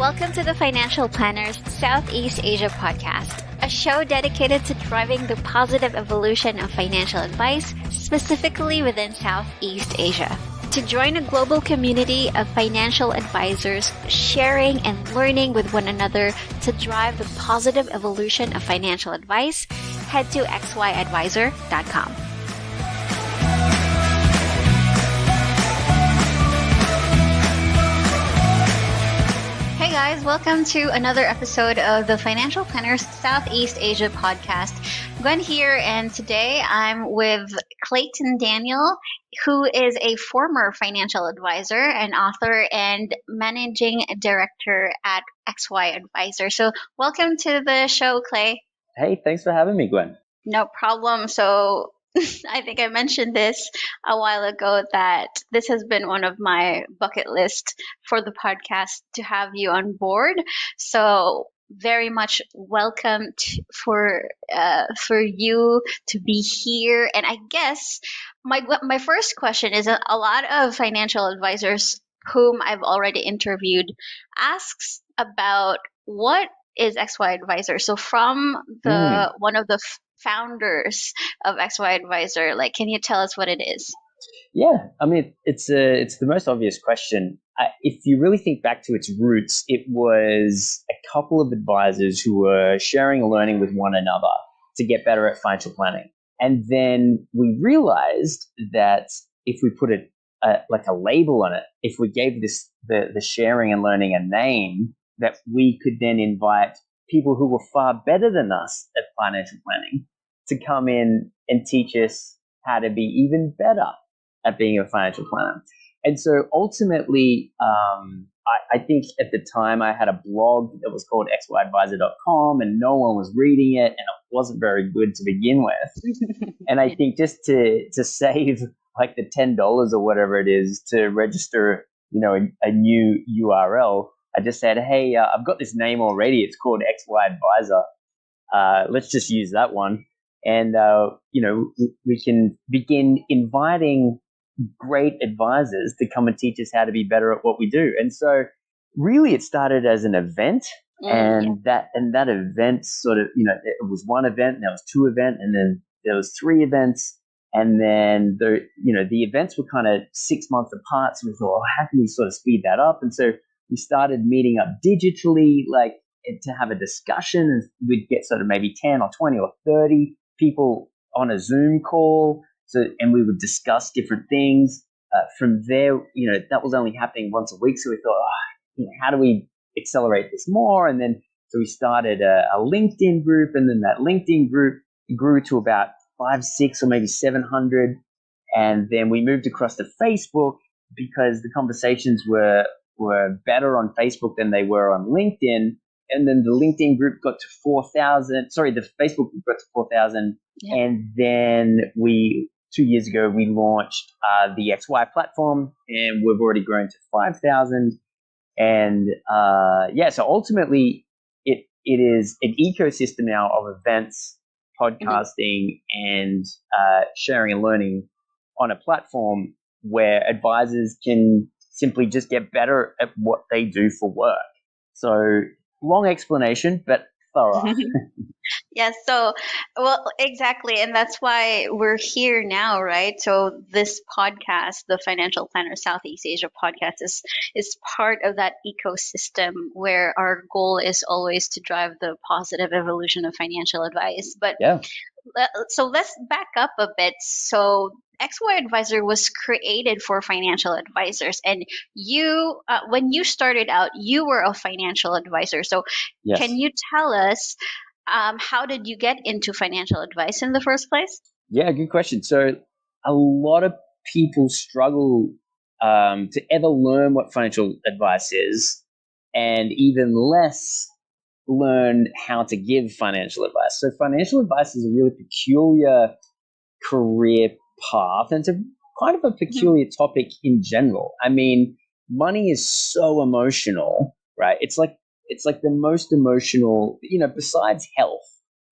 Welcome to the Financial Planners Southeast Asia podcast, a show dedicated to driving the positive evolution of financial advice, specifically within Southeast Asia. To join a global community of financial advisors sharing and learning with one another to drive the positive evolution of financial advice, head to xyadvisor.com. Hey guys, welcome to another episode of the Financial Planners Southeast Asia podcast. Gwen here, and today I'm with Clayton Daniel, who is a former financial advisor, an author, and managing director at XY Advisor. So welcome to the show, Clay. Hey, thanks for having me, Gwen. No problem. So I think I mentioned this a while ago that this has been one of my bucket lists for the podcast to have you on board. So very much welcome for you to be here. And I guess my first question is a lot of financial advisors whom I've already interviewed asks about what is XY Advisor. So from the one of the founders of XY Advisor, can you tell us what it is? Yeah, I mean, it's the most obvious question. If you really think back to its roots, it was a couple of advisors who were sharing and learning with one another to get better at financial planning. And then we realized that if we put a label on it, if we gave the sharing and learning a name, that we could then invite people who were far better than us at financial planning to come in and teach us how to be even better at being a financial planner. And so ultimately, I think at the time I had a blog that was called xyadvisor.com, and no one was reading it, and it wasn't very good to begin with. And I think just to save like the $10 or whatever it is to register, a new URL, I just said, hey, I've got this name already. It's called XY Advisor. Let's just use that one. And, we can begin inviting great advisors to come and teach us how to be better at what we do. And so really it started as an event. That event sort of, it was one event, and there was two events, and then there was three events. And then the events were kind of 6 months apart. So we thought, how can we sort of speed that up? And so we started meeting up digitally, to have a discussion, and we'd get sort of maybe 10 or 20 or 30 people on a Zoom call. And we would discuss different things. From there, that was only happening once a week. So we thought, how do we accelerate this more? And then, so we started a LinkedIn group, and then that LinkedIn group grew to about 500, 600, or maybe 700. And then we moved across to Facebook because the conversations were better on Facebook than they were on LinkedIn. And then the LinkedIn group got to 4,000. Sorry, the Facebook group got to 4,000. Yeah. And then 2 years ago, we launched the XY platform, and we've already grown to 5,000. And so ultimately, it is an ecosystem now of events, podcasting, and sharing and learning on a platform where advisors can simply just get better at what they do for work. So long explanation, but thorough. Yes. Exactly. And that's why we're here now, right? So this podcast, the Financial Planner Southeast Asia podcast, is part of that ecosystem where our goal is always to drive the positive evolution of financial advice. But yeah. So let's back up a bit. So XY Advisor was created for financial advisors, and you, when you started out, you were a financial advisor. So yes. Can you tell us how did you get into financial advice in the first place? Yeah, good question. So a lot of people struggle to ever learn what financial advice is, and even less learn how to give financial advice. So financial advice is a really peculiar career path, and it's a kind of a peculiar topic in general. I mean, money is so emotional, right? It's like the most emotional, besides health,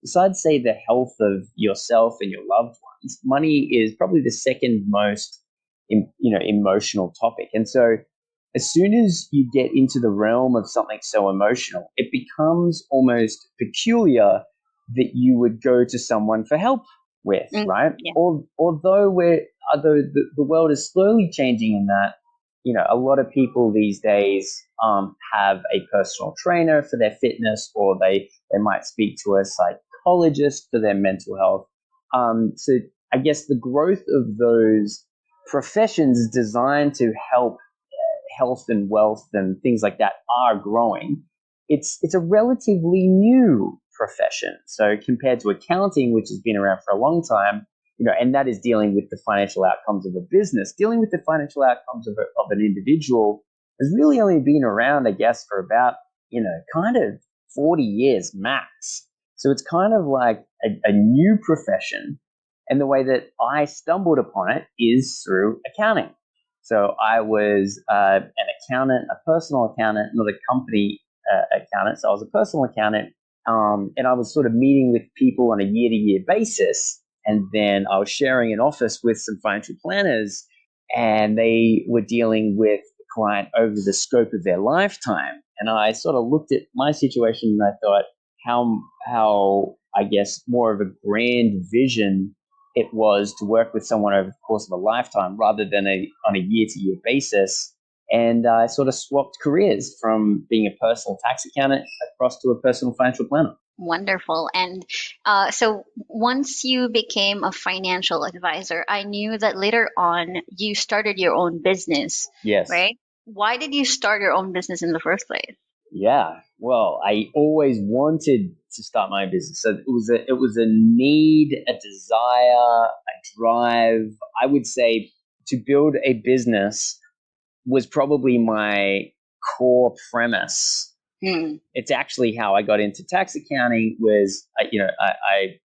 besides say the health of yourself and your loved ones, money is probably the second most, emotional topic. And so as soon as you get into the realm of something so emotional, it becomes almost peculiar that you would go to someone for help with, Mm, right? yeah. Although the world is slowly changing in that, a lot of people these days have a personal trainer for their fitness, or they might speak to a psychologist for their mental health. So I guess the growth of those professions designed to help health and wealth and things like that are growing. It's a relatively new profession. So compared to accounting, which has been around for a long time, and that is dealing with the financial outcomes of a business, dealing with the financial outcomes of an individual has really only been around, I guess, for about, kind of 40 years max. So it's kind of like a new profession. And the way that I stumbled upon it is through accounting. So I was an accountant, a personal accountant, not a company accountant. So I was a personal accountant, and I was sort of meeting with people on a year-to-year basis. And then I was sharing an office with some financial planners, and they were dealing with the client over the scope of their lifetime. And I sort of looked at my situation and I thought how I guess more of a grand vision it was to work with someone over the course of a lifetime rather than on a year-to-year basis. And I sort of swapped careers from being a personal tax accountant across to a personal financial planner. Wonderful. And so once you became a financial advisor, I knew that later on you started your own business, Yes. right? Why did you start your own business in the first place? Yeah. Well, I always wanted to start my own business. So it was a need, a desire, a drive. I would say to build a business was probably my core premise. It's actually how I got into tax accounting. I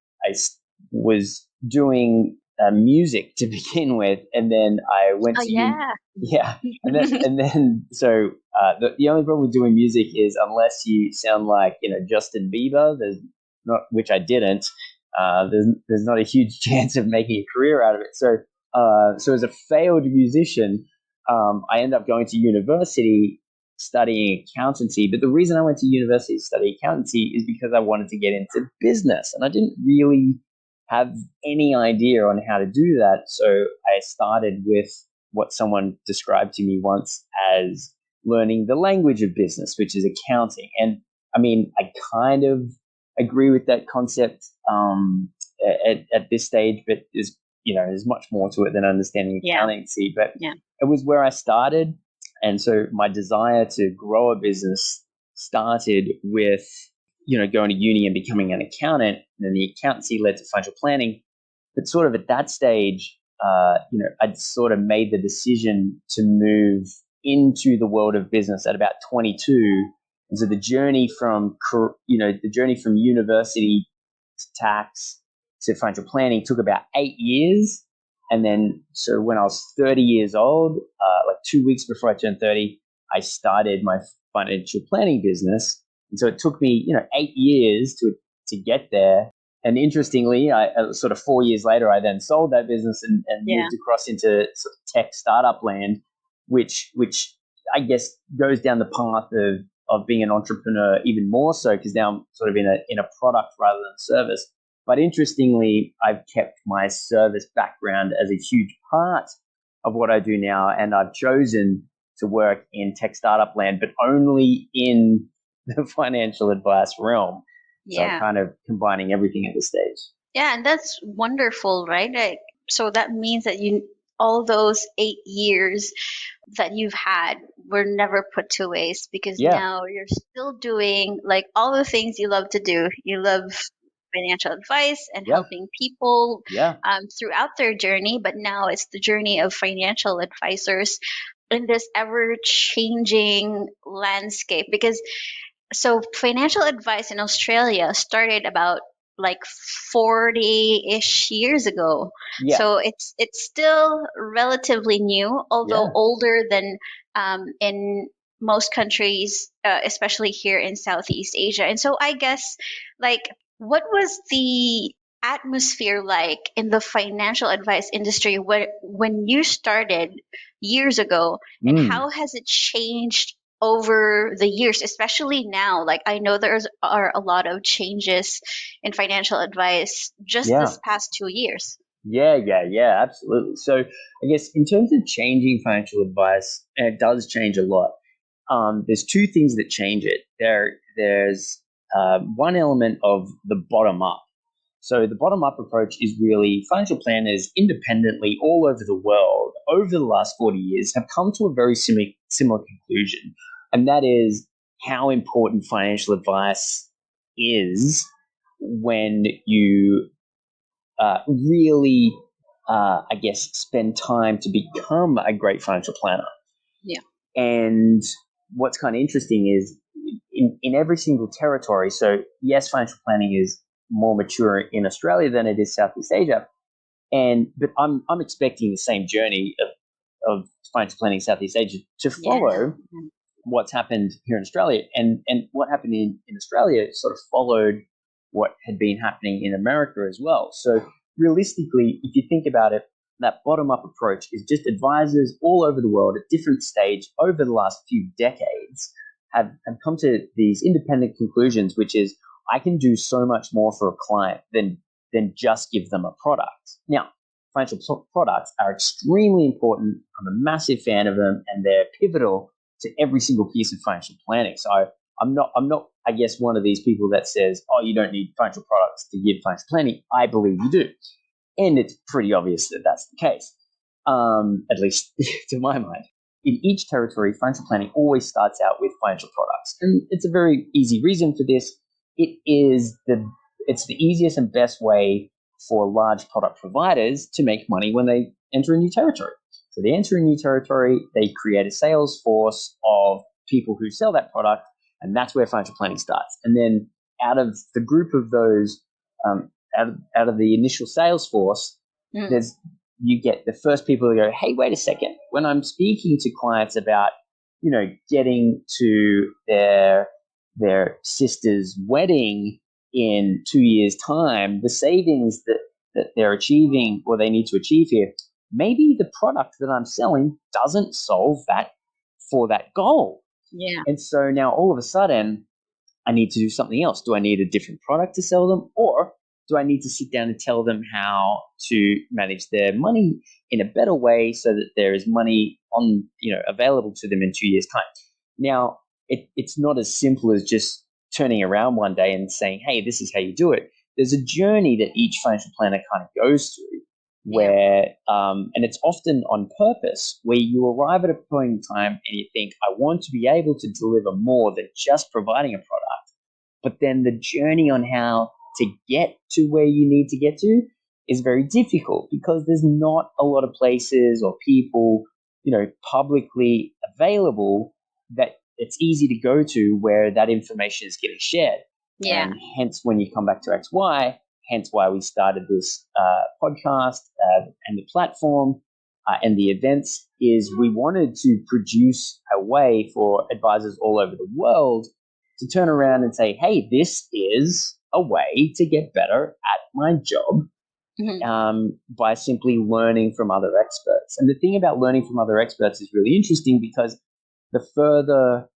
was doing music to begin with, and then I went Oh, to yeah. yeah, and then so the only problem with doing music is unless you sound like Justin Bieber, there's not, which I didn't. There's not a huge chance of making a career out of it. So as a failed musician, I ended up going to university studying accountancy. But the reason I went to university to study accountancy is because I wanted to get into business. And I didn't really have any idea on how to do that. So I started with what someone described to me once as learning the language of business, which is accounting. And I mean, I kind of agree with that concept at this stage, but there's much more to it than understanding accountancy. But it was where I started. And so my desire to grow a business started with, going to uni and becoming an accountant. And then the accountancy led to financial planning. But sort of at that stage, I'd sort of made the decision to move into the world of business at about 22. And so the journey from university to tax to financial planning took about 8 years. And then, so when I was 30 years old, like 2 weeks before I turned 30, I started my financial planning business. And so it took me, 8 years to get there. And interestingly, I sort of 4 years later, I then sold that business and moved across into sort of tech startup land, which I guess goes down the path of being an entrepreneur even more so, because now I'm sort of in a product rather than service. But interestingly, I've kept my service background as a huge part of what I do now, and I've chosen to work in tech startup land, but only in the financial advice realm. So I'm kind of combining everything at this stage. Yeah, and that's wonderful, right? So that means that all those 8 years that you've had were never put to waste, because now you're still doing like all the things you love to do. You love financial advice and helping people throughout their journey, but now it's the journey of financial advisors in this ever changing landscape. Because so financial advice in Australia started about like 40-ish years ago. So it's still relatively new, although older than in most countries, especially here in Southeast Asia. And so I guess, like, what was the atmosphere like in the financial advice industry when you started years ago, and Mm, how has it changed over the years, especially now? Like, I know there's are a lot of changes in financial advice just yeah. this past 2 years. Yeah, absolutely. So I guess in terms of changing financial advice, and it does change a lot. There's two things that change it. There's one element of the bottom up. So the bottom up approach is really financial planners independently all over the world over the last 40 years have come to a very similar conclusion. And that is how important financial advice is when you really, I guess, spend time to become a great financial planner. Yeah. And what's kind of interesting is in every single territory, so yes, financial planning is more mature in Australia than it is Southeast Asia. But I'm expecting the same journey of financial planning in Southeast Asia to Yeah. follow what's happened here in Australia. And what happened in Australia sort of followed what had been happening in America as well. So realistically, if you think about it, that bottom up approach is just advisors all over the world at different stage over the last few decades have come to these independent conclusions, which is I can do so much more for a client than just give them a product. Now, financial products are extremely important. I'm a massive fan of them, and they're pivotal to every single piece of financial planning. So I'm not, I guess, one of these people that says, oh, you don't need financial products to give financial planning. I believe you do. And it's pretty obvious that that's the case, at least to my mind. In each territory, financial planning always starts out with financial products. And it's a very easy reason for this. It's the easiest and best way for large product providers to make money when they enter a new territory. So they enter a new territory, they create a sales force of people who sell that product, and that's where financial planning starts. And then out of the group of those, out of the initial sales force, Mm. there's you get the first people who go, hey, wait a second. When I'm speaking to clients about, getting to their sister's wedding in 2 years' time, the savings that they're achieving or they need to achieve here, maybe the product that I'm selling doesn't solve that for that goal. Yeah. And so now all of a sudden, I need to do something else. Do I need a different product to sell them? Or do I need to sit down and tell them how to manage their money in a better way so that there is money available to them in 2 years' time? Now, it's not as simple as just turning around one day and saying, hey, this is how you do it. There's a journey that each financial planner kind of goes through Yeah. where, and it's often on purpose, where you arrive at a point in time and you think, I want to be able to deliver more than just providing a product. But then the journey on how to get to where you need to get to is very difficult because there's not a lot of places or people, publicly available that it's easy to go to where that information is getting shared. Yeah. And hence, when you come back to XY, hence why we started this podcast and the platform and the events, is we wanted to produce a way for advisors all over the world to turn around and say, hey, this is a way to get better at my job Mhm. by simply learning from other experts. And the thing about learning from other experts is really interesting because the further,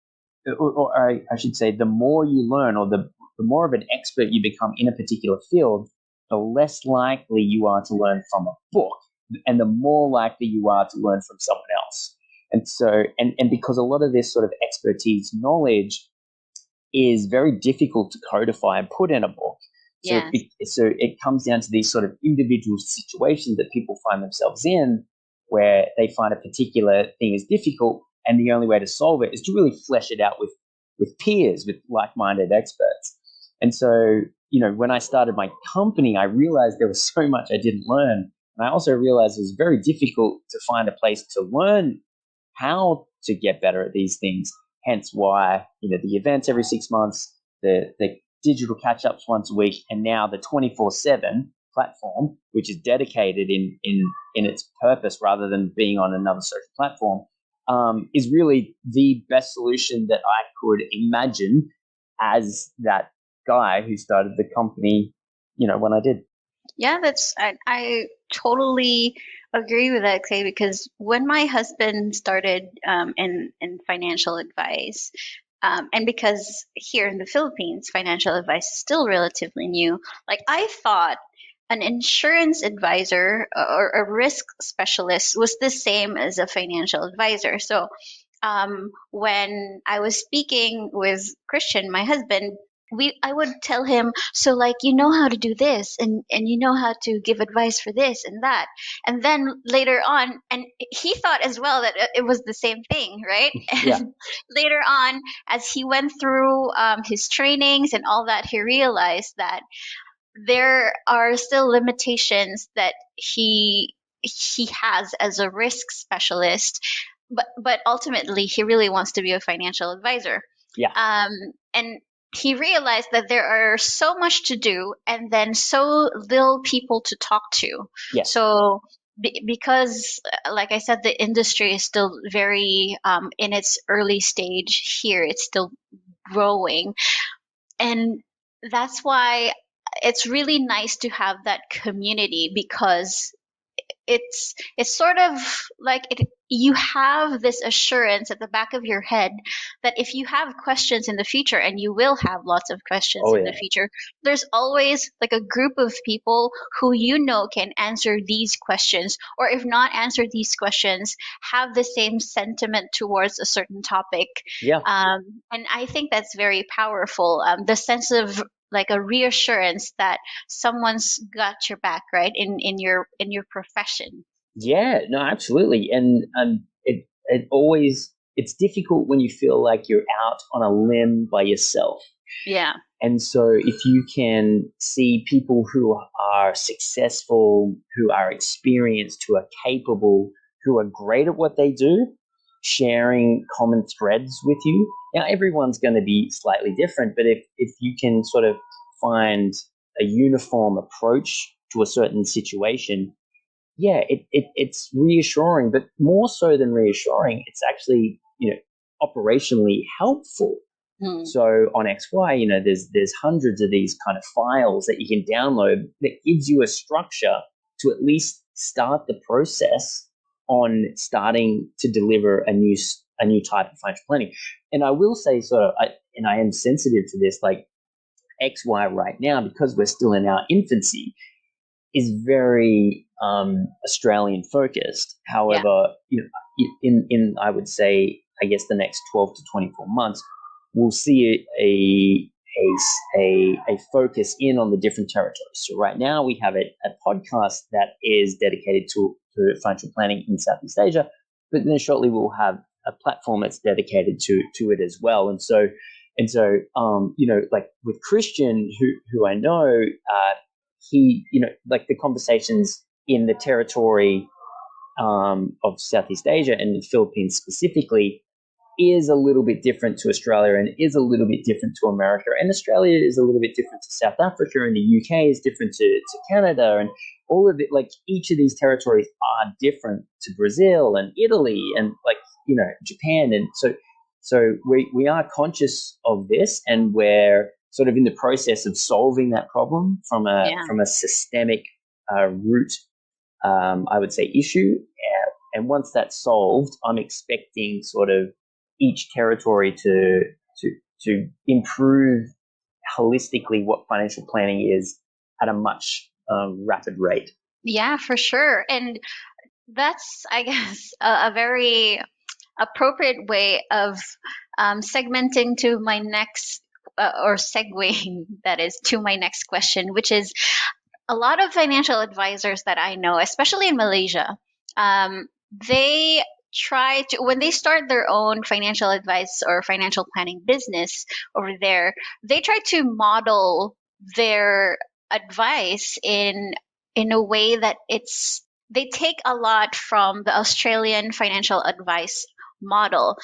or I should say, the more you learn or the more of an expert you become in a particular field, the less likely you are to learn from a book and the more likely you are to learn from someone else. And so, and because a lot of this sort of expertise knowledge is very difficult to codify and put in a book. So Yes. it comes down to these sort of individual situations that people find themselves in where they find a particular thing is difficult, and the only way to solve it is to really flesh it out with peers, with like-minded experts. And so, when I started my company, I realized there was so much I didn't learn. And I also realized it was very difficult to find a place to learn how to get better at these things. Hence why, the events every 6 months, the digital catch-ups once a week, and now the 24/7 platform, which is dedicated in its purpose rather than being on another social platform, is really the best solution that I could imagine as that guy who started the company, when I did. Yeah, I totally agree with that, Clay, because when my husband started in financial advice, and because here in the Philippines, financial advice is still relatively new, like I thought an insurance advisor or a risk specialist was the same as a financial advisor. So when I was speaking with Christian, my husband, I would tell him, so like you know how to do this and you know how to give advice for this and that. And then later on, and he thought as well that it was the same thing, right? Yeah, And later on, as he went through his trainings and all that, he realized that there are still limitations that he has as a risk specialist, but ultimately he really wants to be a financial advisor. yeah, um, and he realized that there are so much to do and then so little people to talk to. yes, So because like I said, the industry is still very in its early stage here, it's still growing, and that's why it's really nice to have that community, because it's sort of like you have this assurance at the back of your head that if you have questions in the future, and you will have lots of questions oh in the yeah, future, there's always like a group of people who you know can answer these questions, or if not answer these questions, have the same sentiment towards a certain topic. yeah. And I think that's very powerful, the sense of like a reassurance that someone's got your back, right, in your profession. Yeah, no, absolutely. And it always it's difficult when you feel like you're out on a limb by yourself. Yeah. And so if you can see people who are successful, who are experienced, who are capable, who are great at what they do, sharing common threads with you. Now everyone's going to be slightly different, but if you can sort of find a uniform approach to a certain situation, yeah, it's reassuring, but more so than reassuring, it's actually, operationally helpful. Hmm. So on XY, there's hundreds of these kind of files that you can download that gives you a structure to at least start the process on starting to deliver a new type of financial planning. And I will say, and I am sensitive to this, like XY right now, because we're still in our infancy, is very Australian focused. Yeah. However, in I would say, I guess the next 12 to 24 months, we'll see a focus in on the different territories. So right now we have a podcast that is dedicated to financial planning in Southeast Asia, but then shortly we'll have a platform that's dedicated to it as well. And so, like with Christian, who I know, he, like the conversations in the territory of Southeast Asia and the Philippines specifically is a little bit different to Australia and is a little bit different to America. And Australia is a little bit different to South Africa, and the UK is different to Canada. And all of it, like each of these territories are different to Brazil and Italy and Japan. And so we are conscious of this, and we're sort of in the process of solving that problem from a Yeah. from a systemic root, I would say, issue. And once that's solved, I'm expecting sort of each territory to to improve holistically what financial planning is at a much rapid rate. Yeah, for sure. And that's, I guess, a very appropriate way of segmenting to my next, or segueing, that is, to my next question, which is a lot of financial advisors that I know, especially in Malaysia, they try to, when they start their own financial advice or financial planning business over there, they try to model their advice in a way that they take a lot from the Australian financial advice model.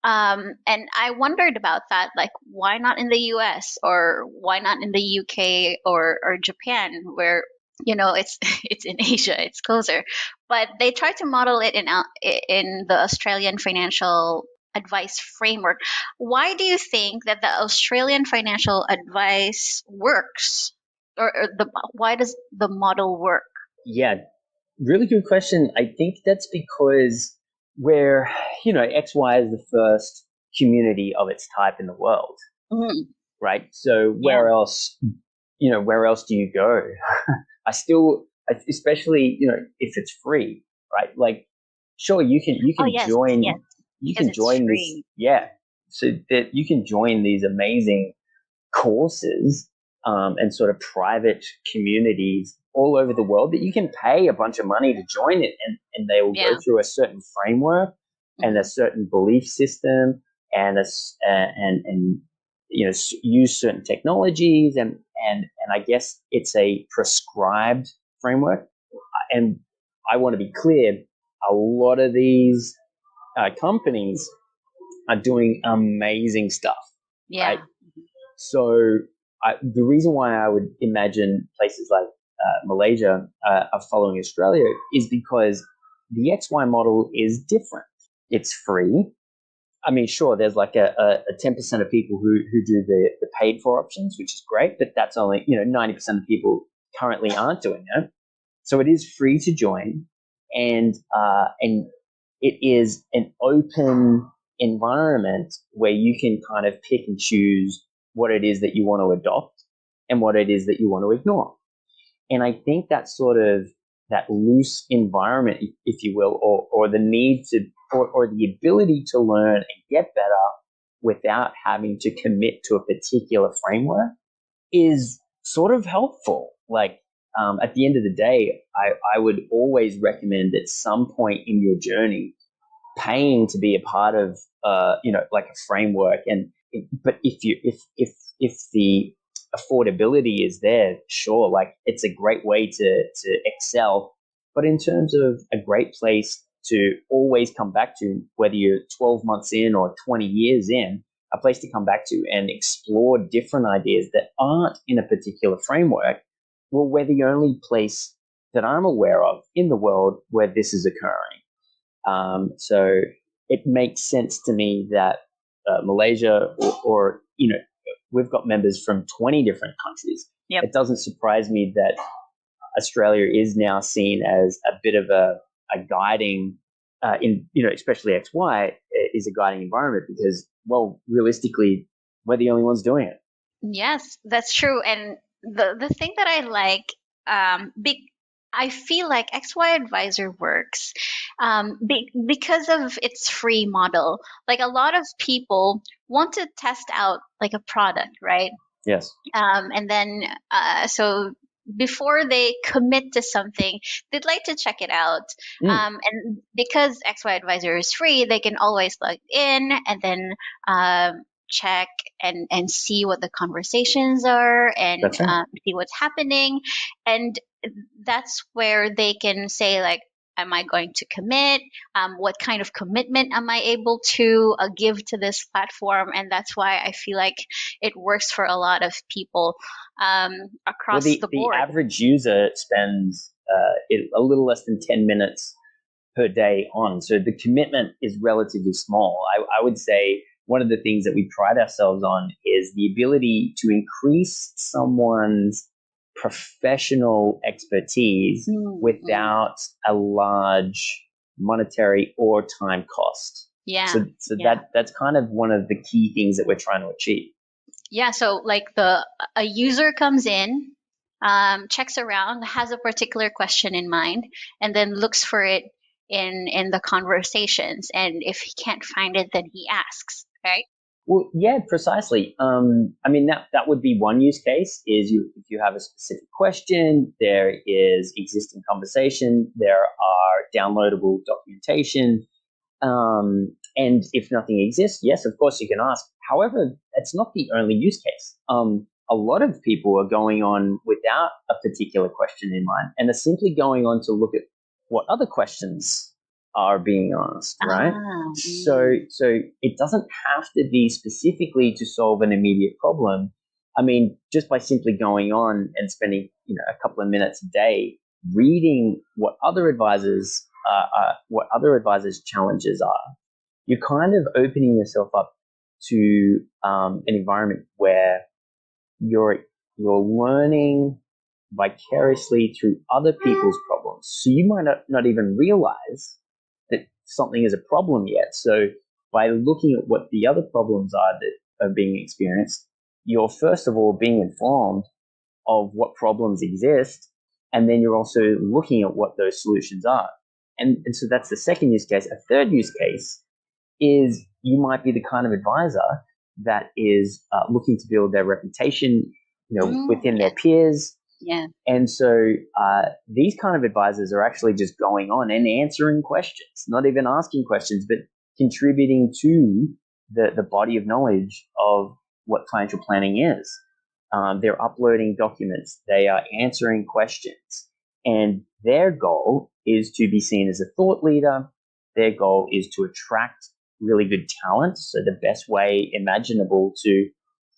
And I wondered about that, like why not in the US, or why not in the UK, or Japan, where it's it's in Asia, it's closer. But they try to model it in the Australian financial advice framework. Why do you think that the Australian financial advice works? or the why does the model work? Yeah, really good question. I think that's because we're, XY is the first community of its type in the world, Mhm. right? So Yeah. where else do you go? Especially, if it's free, right? Like, sure, you Oh can yes, yes, because it's this, free. yeah. So that you can join these amazing courses, and sort of private communities all over the world that you can pay a bunch of money to join it, and they will go Yeah. through a certain framework and a Hmm. certain belief system, and and use certain technologies, and I guess it's a prescribed framework. And I want to be clear, a lot of these companies are doing amazing stuff, right? Yeah. So the reason why I would imagine places like Malaysia are following Australia is because the XY model is different. It's free. I mean, sure, there's like a 10% of people who do the paid for options, which is great, but that's only, 90% of people currently aren't doing it. So it is free to join, and it is an open environment where you can kind of pick and choose what it is that you want to adopt and what it is that you want to ignore. And I think that sort of that loose environment, if you will, or the need to, or the ability to learn and get better without having to commit to a particular framework is sort of helpful. Like, at the end of the day, I would always recommend at some point in your journey paying to be a part of, like a framework. But if the affordability is there, sure, like it's a great way to excel. But in terms of a great place to always come back to, whether you're 12 months in or 20 years in, a place to come back to and explore different ideas that aren't in a particular framework, well, we're the only place that I'm aware of in the world where this is occurring. So it makes sense to me that Malaysia, or we've got members from 20 different countries. Yep. It doesn't surprise me that Australia is now seen as a bit of a guiding, especially XY is a guiding environment because, well, realistically, we're the only ones doing it. Yes, that's true. And the thing that I like, big, I feel like XY Advisor works because of its free model. Like a lot of people want to test out like a product, right? Yes. And then so before they commit to something, they'd like to check it out. Mm, And because XY Advisor is free, they can always log in and then check and see what the conversations are and that's right. see what's happening. And that's where they can say, like, am I going to commit? What kind of commitment am I able to give to this platform? And that's why I feel like it works for a lot of people Well, across the the board. average user spends a little less than 10 minutes per day on. So the commitment is relatively small. I would say one of the things that we pride ourselves on is the ability to increase someone's professional expertise Mm-hmm. without a large monetary or time cost. Yeah, So yeah, that's kind of one of the key things that we're trying to achieve. yeah. So like the a user comes in, checks around, has a particular question in mind, and then looks for it in the conversations. And if he can't find it, then he asks, right? Well, yeah, precisely. I mean, that would be one use case. Is if you have a specific question, there is existing conversation, there are downloadable documentation, and if nothing exists, yes, of course you can ask. However, that's not the only use case. A lot of people are going on without a particular question in mind, and are simply going on to look at what other questions are being asked, right? Ah, So it doesn't have to be specifically to solve an immediate problem. I mean, just by simply going on and spending a couple of minutes a day reading what other advisors' challenges are, you're kind of opening yourself up to an environment where you're you're learning vicariously through other people's problems. So you might not even realize that something is a problem yet. So by looking at what the other problems are that are being experienced, you're first of all being informed of what problems exist, and then you're also looking at what those solutions are. And so that's the second use case. A third use case is you might be the kind of advisor that is looking to build their reputation, within their peers. Yeah. And so these kind of advisors are actually just going on and answering questions, not even asking questions, but contributing to the body of knowledge of what financial planning is. They're uploading documents. They are answering questions. And their goal is to be seen as a thought leader. Their goal is to attract really good talent. So the best way imaginable to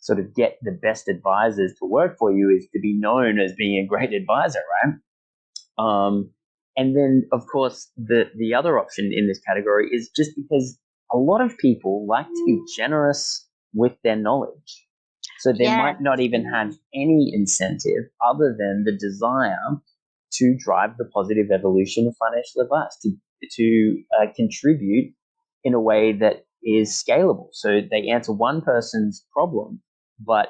sort of get the best advisors to work for you is to be known as being a great advisor, right? And then, of course, the other option in this category is just because a lot of people like to be generous with their knowledge. So they might not even have any incentive other than the desire to drive the positive evolution of financial advice, to contribute in a way that is scalable. So they answer one person's problem, but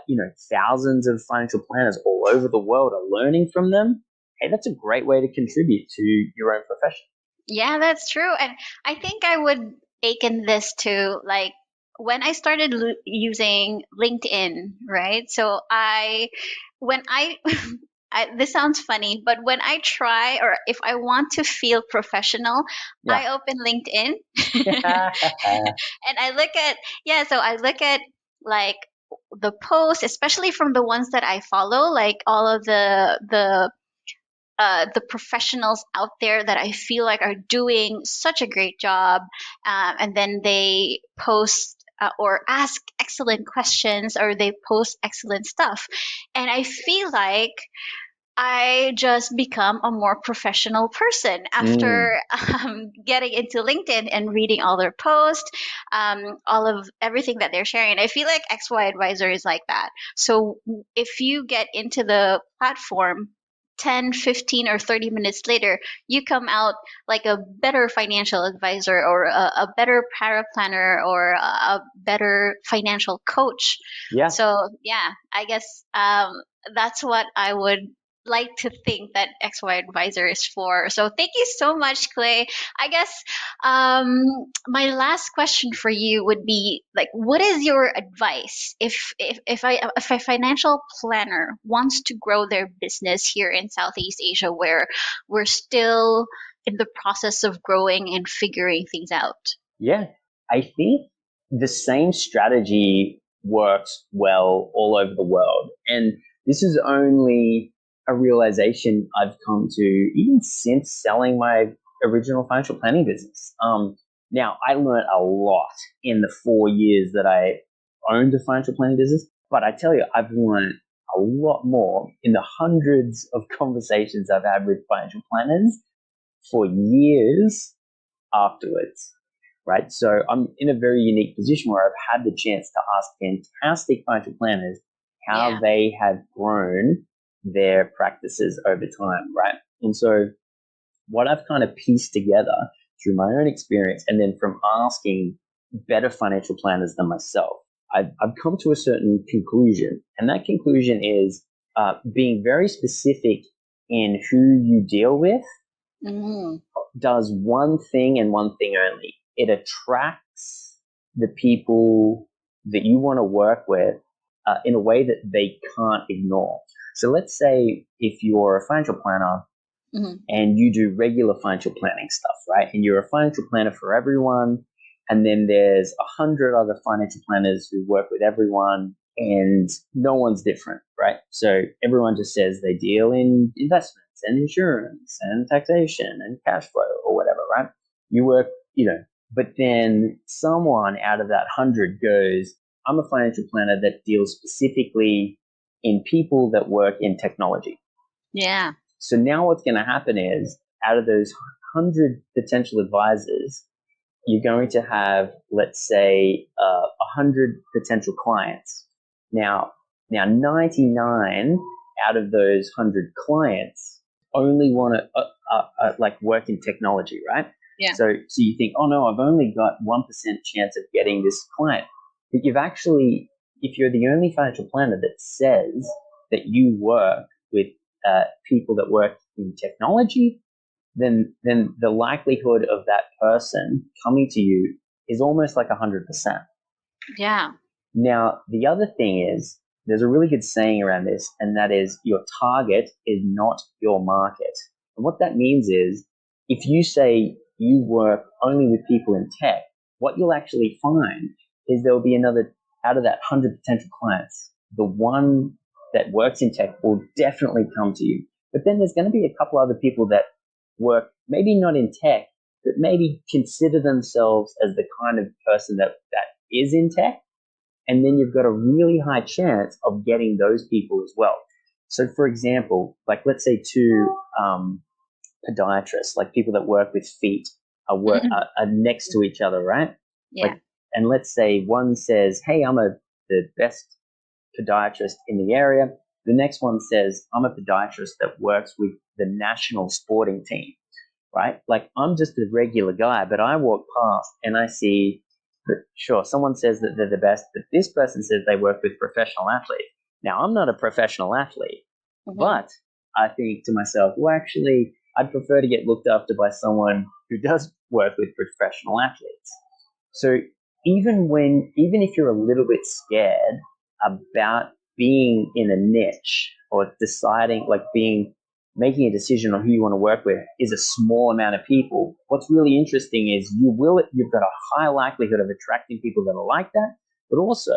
thousands of financial planners all over the world are learning from them. Hey, that's a great way to contribute to your own profession. Yeah, that's true. And I think I would akin this to like when I started using LinkedIn, right? So when I, this sounds funny, but when I try or if I want to feel professional, I open LinkedIn and I look at, so I look at like the posts, especially from the ones that I follow, like all of the professionals out there that I feel like are doing such a great job, and then they post or ask excellent questions or they post excellent stuff, and I feel like I just become a more professional person after getting into LinkedIn and reading all their posts, all of everything that they're sharing. And I feel like XY Advisor is like that. So if you get into the platform 10, 15, or 30 minutes later, you come out like a better financial advisor or a better paraplanner or a better financial coach. Yeah. So, yeah, I guess that's what I would like to think that XY Advisor is for. So thank you so much, Clay. I guess my last question for you would be like, what is your advice if a financial planner wants to grow their business here in Southeast Asia, where we're still in the process of growing and figuring things out? Yeah, I think the same strategy works well all over the world, and this is only a realization I've come to even since selling my original financial planning business. Now, I learned a lot in the 4 years that I owned a financial planning business, but I tell you, I've learned a lot more in the hundreds of conversations I've had with financial planners for years afterwards. Right. So I'm in a very unique position where I've had the chance to ask fantastic financial planners how they have grown their practices over time. Right. And so what I've kind of pieced together through my own experience and then from asking better financial planners than myself, I've come to a certain conclusion. And that conclusion is being very specific in who you deal with does one thing and one thing only. It attracts the people that you want to work with in a way that they can't ignore. So let's say if you're a financial planner and you do regular financial planning stuff, right? And you're a financial planner for everyone, and then there's 100 other financial planners who work with everyone, and no one's different, right? So everyone just says they deal in investments and insurance and taxation and cash flow or whatever, right? You work, but then someone out of that 100 goes, I'm a financial planner that deals specifically in people that work in technology. Yeah. So now what's going to happen is out of those 100 potential advisors, you're going to have, let's say, 100 potential clients. Now 99 out of those 100 clients only want to like work in technology, right? Yeah. So you think, oh no, I've only got 1% chance of getting this client. But you've actually, if you're the only financial planner that says that you work with people that work in technology, then the likelihood of that person coming to you is almost like 100%. Yeah. Now, the other thing is, there's a really good saying around this, and that is your target is not your market. And what that means is, if you say you work only with people in tech, what you'll actually find is there'll be another, out of that 100 potential clients, the one that works in tech will definitely come to you. But then there's going to be a couple other people that work, maybe not in tech, but maybe consider themselves as the kind of person that is in tech. And then you've got a really high chance of getting those people as well. So, for example, like let's say two podiatrists, like people that work with feet, are next to each other, right? Yeah. Like, and let's say one says, "Hey, I'm the best podiatrist in the area." The next one says, "I'm a podiatrist that works with the national sporting team," right? Like I'm just a regular guy, but I walk past and I see. But sure, someone says that they're the best, but this person says they work with professional athletes. Now, I'm not a professional athlete, but I think to myself, well, actually, I'd prefer to get looked after by someone who does work with professional athletes. So even if you're a little bit scared about being in a niche or deciding, like making a decision on who you want to work with is a small amount of people. What's really interesting is you've got a high likelihood of attracting people that are like that, but also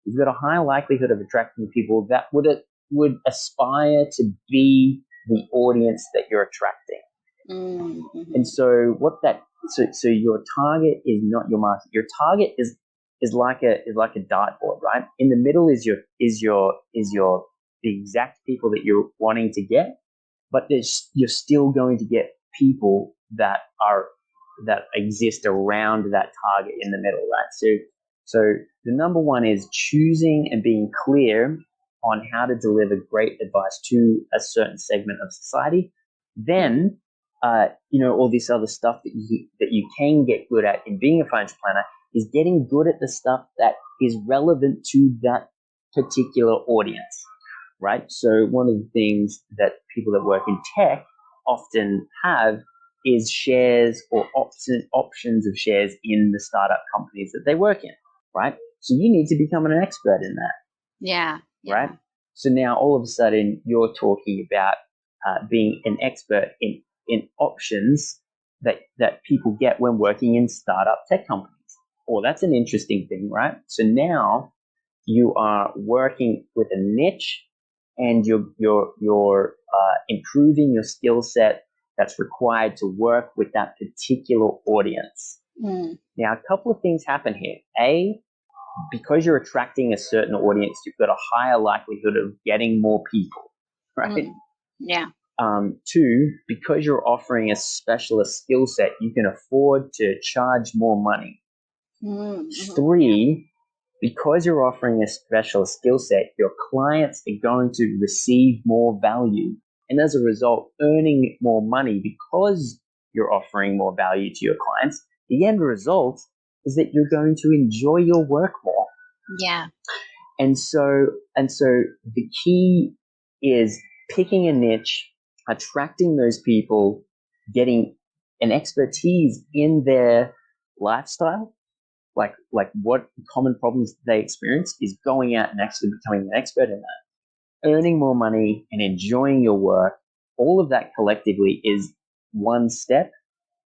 you've got a high likelihood of attracting people that would aspire to be the audience that you're attracting. Mm-hmm. And so so your target is not your market. Your target is like a dartboard, right? In the middle is the exact people that you're wanting to get. But you're still going to get people that exist around that target in the middle, right? So the number one is choosing and being clear on how to deliver great advice to a certain segment of society. Then, all this other stuff that you can get good at in being a financial planner is getting good at the stuff that is relevant to that particular audience. Right? So one of the things that people that work in tech often have is shares or options of shares in the startup companies that they work in, right? So you need to become an expert in that. Yeah. Right? So now all of a sudden you're talking about being an expert in options that people get when working in startup tech companies. Oh, that's an interesting thing, right? So now you are working with a niche and you're improving your skill set that's required to work with that particular audience. Now, a couple of things happen here. A, because you're attracting a certain audience, you've got a higher likelihood of getting more people, right? Yeah. Two, because you're offering a specialist skill set, you can afford to charge more money. Three, because you're offering a specialist skill set, your clients are going to receive more value. And as a result, earning more money because you're offering more value to your clients. The end result is that you're going to enjoy your work more. Yeah. And so the key is picking a niche, attracting those people, getting an expertise in their lifestyle, like what common problems they experience, is going out and actually becoming an expert in that, earning more money and enjoying your work. All of that collectively is one step,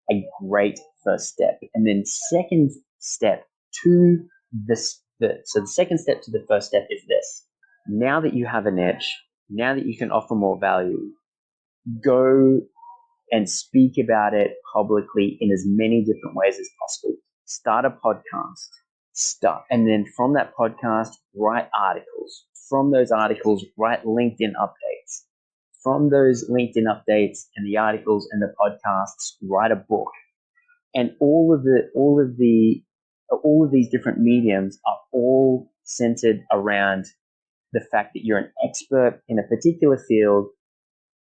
a great first step. And then second step to this, so the second step to the first step is this. Now that you have a niche, now that you can offer more value, go and speak about it publicly in as many different ways as possible. Start a podcast, and then from that podcast, write articles. From those articles, write LinkedIn updates. From those LinkedIn updates and the articles and the podcasts, write a book. And all of these different mediums are all centered around the fact that you're an expert in a particular field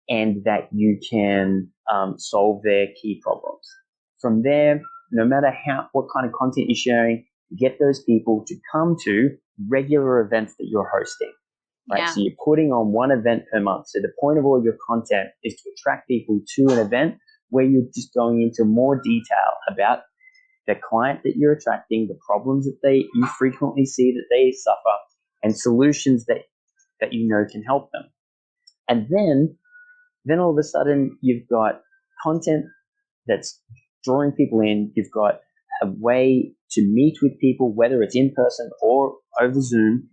and that you can solve their key problems. From there, no matter what kind of content you're sharing, get those people to come to regular events that you're hosting. Right? Yeah. So you're putting on one event per month. So the point of all your content is to attract people to an event where you're just going into more detail about the client that you're attracting, the problems that you frequently see that they suffer, and solutions that you know can help them. And then all of a sudden you've got content that's drawing people in. You've got a way to meet with people, whether it's in person or over Zoom.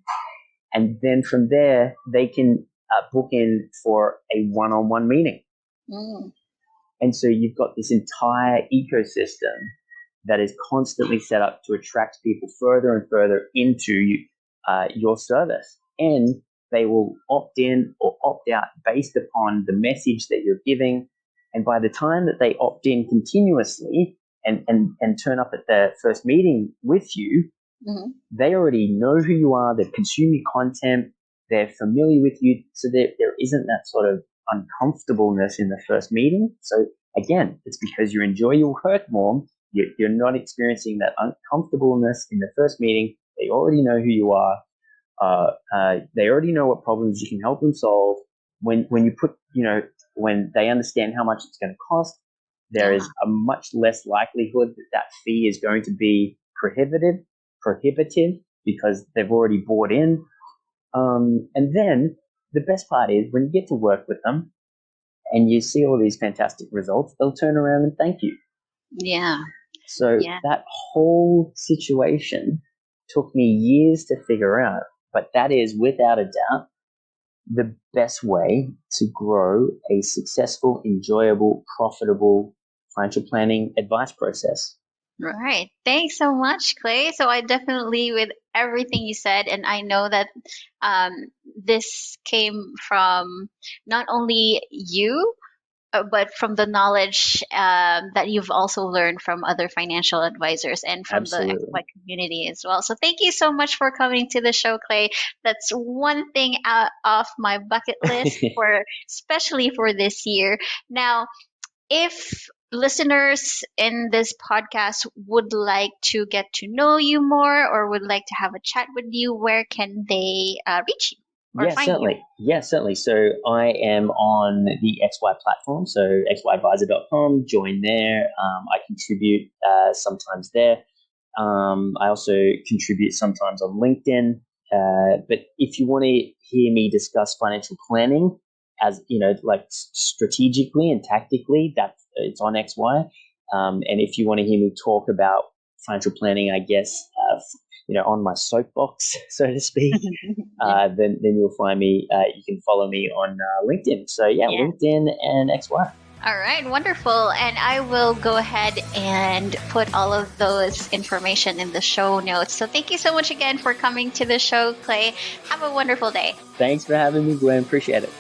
And then from there, they can book in for a one-on-one meeting. Mm. And so you've got this entire ecosystem that is constantly set up to attract people further and further into your service. And they will opt in or opt out based upon the message that you're giving. And by the time that they opt in continuously and turn up at their first meeting with you, mm-hmm. they already know who you are, they've consumed your content, they're familiar with you, so there isn't that sort of uncomfortableness in the first meeting. So again, it's because you enjoy your work more, you're not experiencing that uncomfortableness in the first meeting. They already know who you are. They already know what problems you can help them solve. When you put, when they understand how much it's going to cost, there is a much less likelihood that fee is going to be prohibitive because they've already bought in. And then the best part is when you get to work with them and you see all these fantastic results, they'll turn around and thank you. Yeah. So that whole situation took me years to figure out, but that is without a doubt the best way to grow a successful, enjoyable, profitable financial planning advice process. Right. Thanks so much, Clay. So I definitely, with everything you said, and I know that this came from not only you, but from the knowledge that you've also learned from other financial advisors and from the XY community as well. So thank you so much for coming to the show, Clay. That's one thing out off my bucket list especially for this year. Now, if listeners in this podcast would like to get to know you more or would like to have a chat with you, where can they reach you? Certainly. You? Yeah, certainly. So I am on the XY platform, so xyadvisor.com. Join there. I contribute sometimes there. I also contribute sometimes on LinkedIn. But if you want to hear me discuss financial planning, as like strategically and tactically, it's on XY. And if you want to hear me talk about financial planning, I guess, on my soapbox, so to speak, then you'll find me. You can follow me on LinkedIn. So LinkedIn and XY. All right, wonderful. And I will go ahead and put all of those information in the show notes. So thank you so much again for coming to the show, Clay. Have a wonderful day. Thanks for having me, Gwen. Appreciate it.